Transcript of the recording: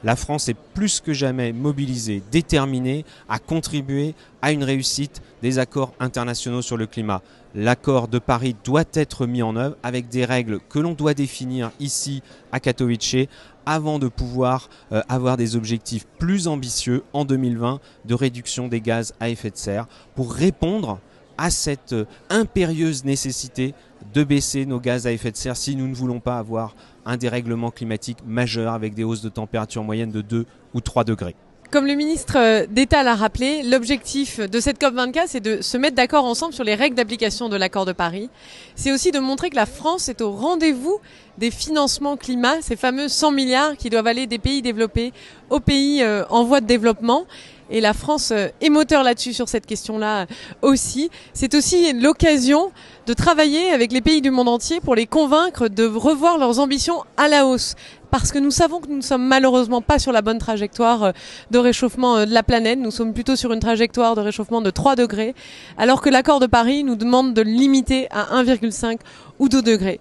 La France est plus que jamais mobilisée, déterminée à contribuer à une réussite des accords internationaux sur le climat. L'accord de Paris doit être mis en œuvre avec des règles que l'on doit définir ici à Katowice avant de pouvoir avoir des objectifs plus ambitieux en 2020 de réduction des gaz à effet de serre pour répondre à cette impérieuse nécessité de baisser nos gaz à effet de serre si nous ne voulons pas avoir un dérèglement climatique majeur avec des hausses de température moyenne de 2 ou 3 degrés. Comme le ministre d'État l'a rappelé, l'objectif de cette COP24, c'est de se mettre d'accord ensemble sur les règles d'application de l'accord de Paris. C'est aussi de montrer que la France est au rendez-vous des financements climat, ces fameux 100 milliards qui doivent aller des pays développés aux pays en voie de développement. Et la France est moteur là-dessus, sur cette question-là aussi. C'est aussi l'occasion de travailler avec les pays du monde entier pour les convaincre de revoir leurs ambitions à la hausse. Parce que nous savons que nous ne sommes malheureusement pas sur la bonne trajectoire de réchauffement de la planète. Nous sommes plutôt sur une trajectoire de réchauffement de 3 degrés, alors que l'accord de Paris nous demande de limiter à 1,5 ou 2 degrés.